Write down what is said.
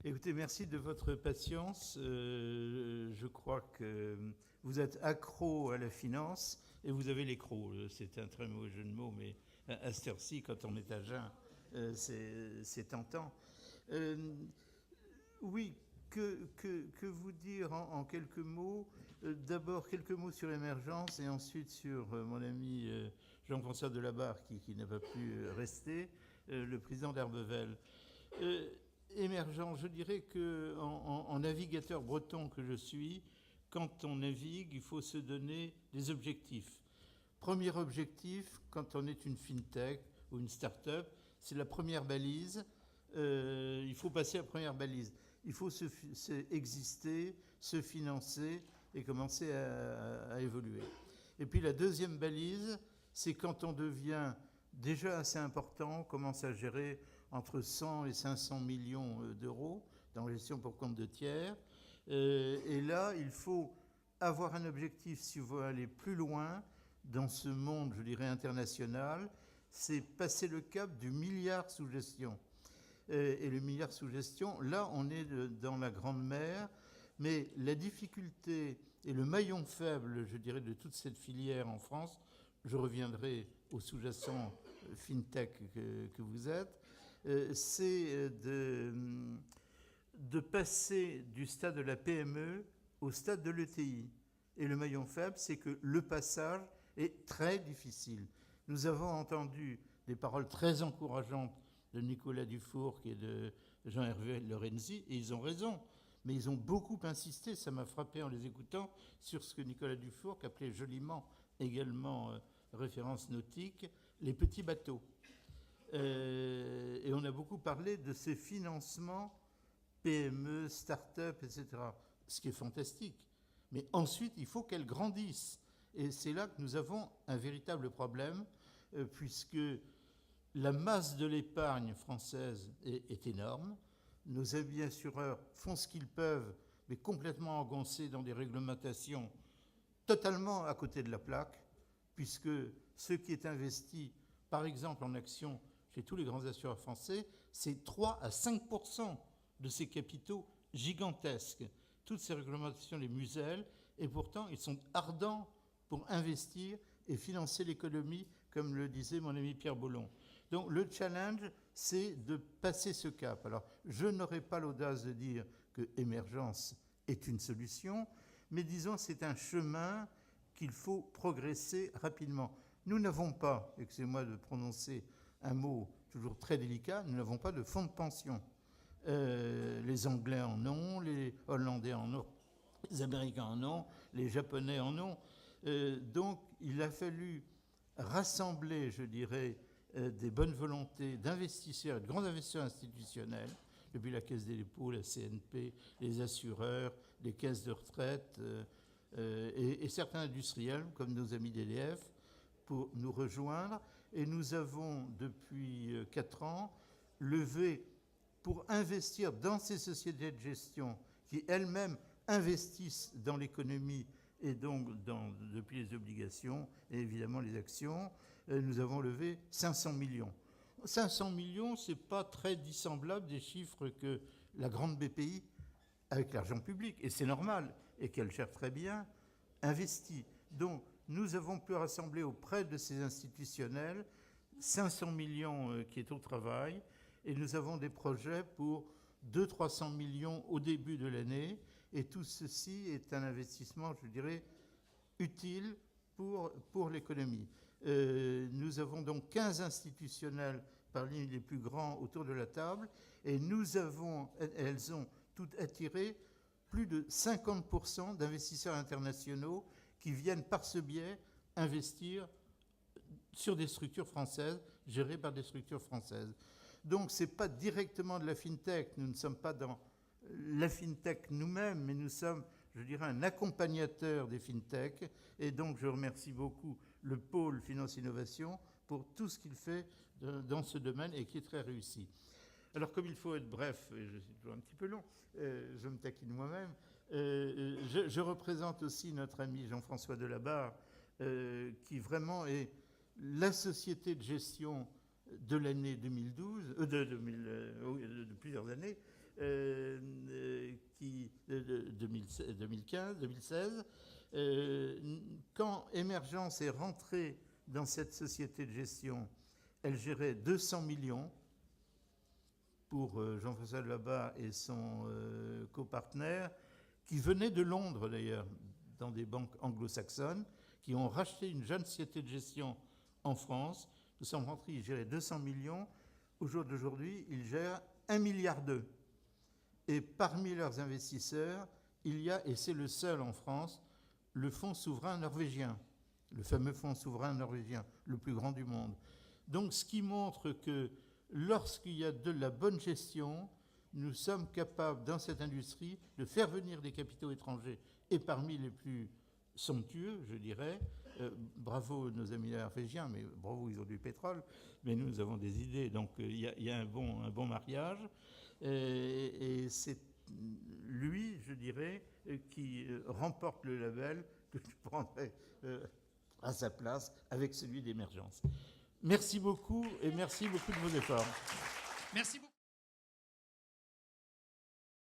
Écoutez, merci de votre patience. Je crois que vous êtes accro à la finance et vous avez les crocs. C'est un très mauvais jeu de mots, mais à cette heure-ci, quand on est à jeun, c'est tentant. Euh, oui, que vous dire en quelques mots. D'abord, quelques mots sur l'émergence et ensuite sur mon ami Jean-François Delabarre qui n'a pas pu rester, le président d'Herbevel. Euh, Émergent, je dirais que en navigateur breton que je suis, quand on navigue, il faut se donner des objectifs. Premier objectif, quand on est une fintech ou une start-up, c'est la première balise. Il faut passer la première balise. Il faut exister, se financer et commencer à évoluer. Et puis la deuxième balise, c'est quand on devient déjà assez important, on commence à gérer entre 100 et 500 millions d'euros dans la gestion pour compte de tiers. Et là, il faut avoir un objectif si on veut aller plus loin dans ce monde, je dirais, international, c'est passer le cap du milliard sous gestion. Et le milliard sous gestion, là, on est dans la grande mer, mais la difficulté et le maillon faible, je dirais, de toute cette filière en France, je reviendrai au sous-jacent fintech que vous êtes, c'est de passer du stade de la PME au stade de l'ETI. Et le maillon faible, c'est que le passage est très difficile. Nous avons entendu des paroles très encourageantes de Nicolas Dufourcq et de Jean-Hervé Lorenzi, et ils ont raison. Mais ils ont beaucoup insisté, ça m'a frappé en les écoutant, sur ce que Nicolas Dufourcq appelait joliment, également référence nautique, les petits bateaux. Et on a beaucoup parlé de ces financements PME, start-up, etc. Ce qui est fantastique. Mais ensuite, il faut qu'elles grandissent. Et c'est là que nous avons un véritable problème, puisque la masse de l'épargne française est énorme. Nos amis assureurs font ce qu'ils peuvent, mais complètement engoncés dans des réglementations totalement à côté de la plaque, puisque ce qui est investi, par exemple en actions chez tous les grands assureurs français, c'est 3 à 5% de ces capitaux gigantesques. Toutes ces réglementations les musellent, et pourtant ils sont ardents pour investir et financer l'économie, comme le disait mon ami Pierre Boulon. Donc le challenge, c'est de passer ce cap. Alors, je n'aurai pas l'audace de dire que émergence est une solution, mais disons c'est un chemin qu'il faut progresser rapidement. Nous n'avons pas, excusez-moi de prononcer un mot toujours très délicat, nous n'avons pas de fonds de pension. Les Anglais en ont, les Hollandais en ont, les Américains en ont, les Japonais en ont. Donc il a fallu rassembler, je dirais, des bonnes volontés d'investisseurs, de grands investisseurs institutionnels, depuis la Caisse des dépôts, la CNP, les assureurs, les caisses de retraite et certains industriels, comme nos amis d'EDF, pour nous rejoindre. Et nous avons, depuis 4 ans, levé pour investir dans ces sociétés de gestion qui elles-mêmes investissent dans l'économie et donc depuis les obligations et évidemment les actions, nous avons levé 500 millions. 500 millions, ce n'est pas très dissemblable des chiffres que la grande BPI, avec l'argent public, et c'est normal, et qu'elle gère très bien, investit. Donc nous avons pu rassembler auprès de ces institutionnels 500 millions qui est au travail, et nous avons des projets pour 200-300 millions au début de l'année, et tout ceci est un investissement, je dirais, utile pour l'économie. Nous avons donc 15 institutionnels parmi les plus grands autour de la table, et elles ont toutes attiré plus de 50% d'investisseurs internationaux qui viennent par ce biais investir sur des structures françaises, gérées par des structures françaises. Donc ce n'est pas directement de la fintech, nous ne sommes pas dans la fintech nous-mêmes, mais nous sommes, je dirais, un accompagnateur des fintech. Et donc je remercie beaucoup le pôle Finance Innovation pour tout ce qu'il fait dans ce domaine et qui est très réussi. Alors comme il faut être bref, et je suis toujours un petit peu long, je me taquine moi-même, je représente aussi notre ami Jean-François Delabarre, qui vraiment est la société de gestion de l'année 2012, de plusieurs années, 2015, 2016. Quand Émergence est rentrée dans cette société de gestion, elle gérait 200 millions pour Jean-François Labat et son copartenaire, qui venaient de Londres d'ailleurs, dans des banques anglo-saxonnes, qui ont racheté une jeune société de gestion en France. Nous sommes rentrés, ils géraient 200 millions. Au jour d'aujourd'hui, ils gèrent 1,2 milliard. Et parmi leurs investisseurs, il y a, et c'est le seul en France, le fonds souverain norvégien, le fameux fonds souverain norvégien, le plus grand du monde. Donc, ce qui montre que lorsqu'il y a de la bonne gestion, nous sommes capables, dans cette industrie, de faire venir des capitaux étrangers, et parmi les plus somptueux, je dirais. Bravo nos amis norvégiens, mais bravo, ils ont du pétrole, mais nous avons des idées, donc il y a un bon mariage. Et c'est lui, je dirais, qui remporte le label que je prendrais à sa place avec celui d'Émergence. Merci beaucoup et merci beaucoup de vos efforts. Merci beaucoup.